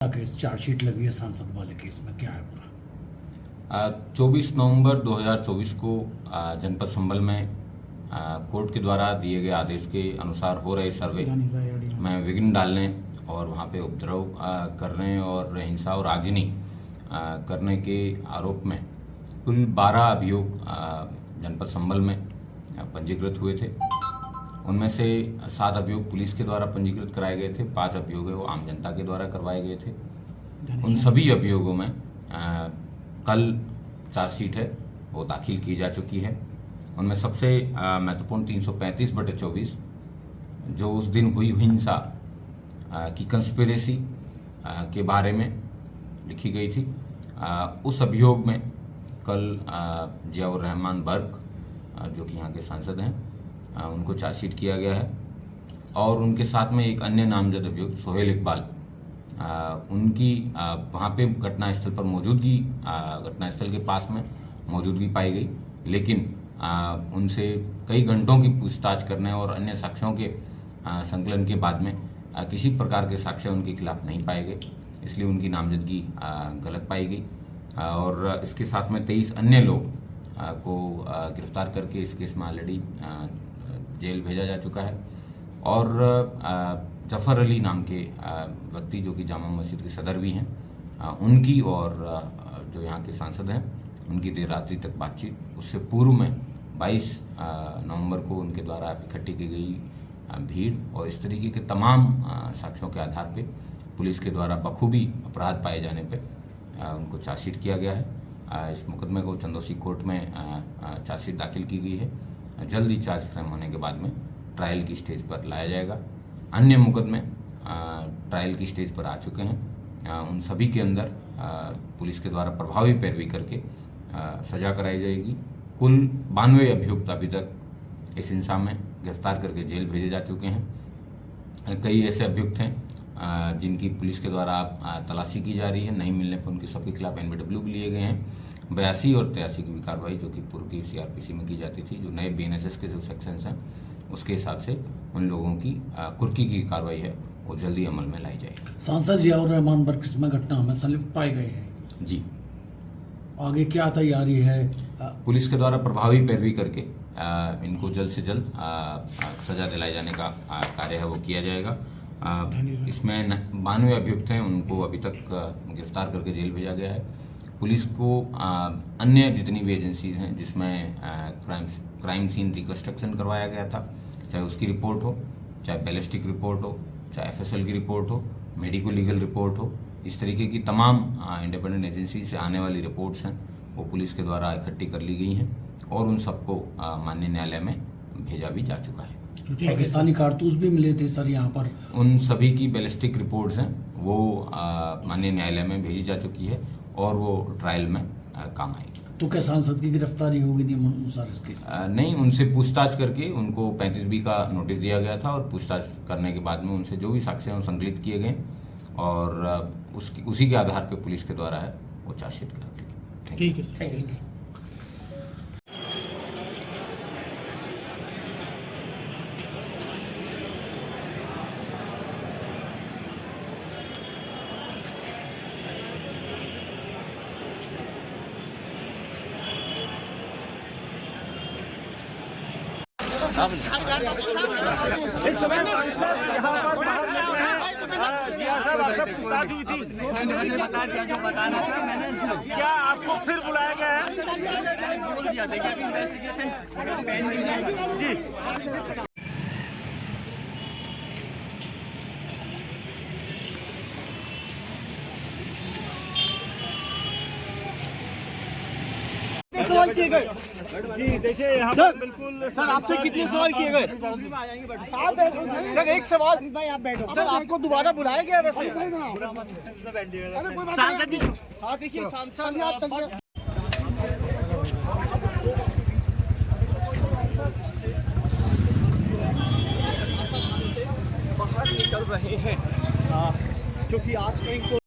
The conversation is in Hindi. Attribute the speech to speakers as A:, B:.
A: केस चार्जशीट लगी है सांसद वाले केस में, क्या है पूरा?
B: 24 नवंबर 2024 को जनपद संभल में कोर्ट के द्वारा दिए गए आदेश के अनुसार हो रहे सर्वे में विघ्न डालने और वहां पे उपद्रव करने और हिंसा और आगजनी करने के आरोप में कुल 12 अभियोग जनपद संभल में पंजीकृत हुए थे। उनमें से 7 अभियोग पुलिस के द्वारा पंजीकृत कराए गए थे, 5 अभियोग है वो आम जनता के द्वारा करवाए गए थे। उन सभी अभियोगों में कल चार्जशीट है वो दाखिल की जा चुकी है। उनमें सबसे महत्वपूर्ण 335/24 जो उस दिन हुई हिंसा की कंस्पिरेसी के बारे में लिखी गई थी। उस अभियोग में कल जियाउर रहमान बर्क जो कि यहाँ के सांसद हैं उनको चार्जशीट किया गया है और उनके साथ में एक अन्य नामजद अभियुक्त सोहेल इकबाल उनकी वहाँ पे घटनास्थल पर मौजूदगी घटनास्थल के पास में मौजूदगी पाई गई, लेकिन उनसे कई घंटों की पूछताछ करने और अन्य साक्ष्यों के संकलन के बाद में किसी प्रकार के साक्ष्य उनके खिलाफ नहीं पाए गए, इसलिए उनकी नामजदगी गलत पाई गई। और इसके साथ में 23 अन्य लोग को गिरफ्तार करके इस केस में ऑलरेडी जेल भेजा जा चुका है। और जफर अली नाम के व्यक्ति जो कि जामा मस्जिद के सदर भी हैं, उनकी और जो यहाँ के सांसद हैं उनकी देर रात्रि तक बातचीत, उससे पूर्व में 22 नवंबर को उनके द्वारा इकट्ठी की गई भीड़ और इस तरीके के तमाम साक्ष्यों के आधार पे पुलिस के द्वारा बखूबी अपराध पाए जाने पे उनको चार्जशीट किया गया है। इस मुकदमे को चंदौसी कोर्ट में चार्जशीट दाखिल की गई है। जल्द ही चार्ज फ्रेम होने के बाद में ट्रायल की स्टेज पर लाया जाएगा। अन्य मुकदमे ट्रायल की स्टेज पर आ चुके हैं, उन सभी के अंदर पुलिस के द्वारा प्रभावी पैरवी करके सजा कराई जाएगी। कुल 92 अभियुक्त अभी तक इस हिंसा में गिरफ्तार करके जेल भेजे जा चुके हैं। कई ऐसे अभियुक्त हैं जिनकी पुलिस के द्वारा तलाशी की जा रही है, नहीं मिलने पर उनके सबके खिलाफ NBW भी लिए गए हैं। 82 और 83 की भी कार्रवाई जो कि पूर्व की CRPC में की जाती थी, जो नए BNSS के जो सेक्शंस हैं उसके हिसाब से उन लोगों की कुर्की की कार्रवाई है वो जल्दी अमल में लाई जाएगी।
A: सांसद जियाउर रहमान बर्क इसमें घटना में संलिप्त पाए गए हैं
B: जी।
A: आगे क्या तैयारी है?
B: पुलिस के द्वारा प्रभावी पैरवी करके इनको जल्द से जल्द सजा दिलाए जाने का कार्य है वो किया जाएगा। इसमें 92 अभियुक्त हैं, उनको अभी तक गिरफ्तार करके जेल भेजा गया है। पुलिस को अन्य जितनी भी एजेंसीज हैं जिसमें क्राइम सीन रिकंस्ट्रक्शन करवाया गया था, चाहे उसकी रिपोर्ट हो, चाहे बैलिस्टिक रिपोर्ट हो, चाहे FSL की रिपोर्ट हो, मेडिको लीगल रिपोर्ट हो, इस तरीके की तमाम इंडिपेंडेंट एजेंसी से आने वाली रिपोर्ट्स हैं वो पुलिस के द्वारा इकट्ठी कर ली गई हैं और उन सबको माननीय न्यायालय में भेजा भी जा चुका है।
A: पाकिस्तानी कारतूस भी मिले थे सर यहाँ पर, उन
B: सभी की बैलिस्टिक रिपोर्ट्स हैं वो माननीय न्यायालय में भेजी जा चुकी है और वो ट्रायल में काम आएगी।
A: तो क्या सांसद की गिरफ्तारी होगी नियम अनुसार इस केस में?
B: नहीं, उनसे पूछताछ करके उनको 35B का नोटिस दिया गया था और पूछताछ करने के बाद में उनसे जो भी साक्ष्य हैं संकलित किए गए और उसी के आधार पर पुलिस के द्वारा है वो चार्जशीट करा दी।
A: ठीक है, थैंक यू।
C: क्या आपको फिर बुलाया गया है? जी सवाल किए गए जी, देखिए यहाँ पर बिल्कुल
D: सर आपसे कितने सवाल किए गए? सर एक सवाल सर आपको दोबारा बुलाया गया वैसे?
C: सांसद जी,
D: हाँ देखिए सांसद बाहर निकल रहे हैं क्योंकि आज का इनको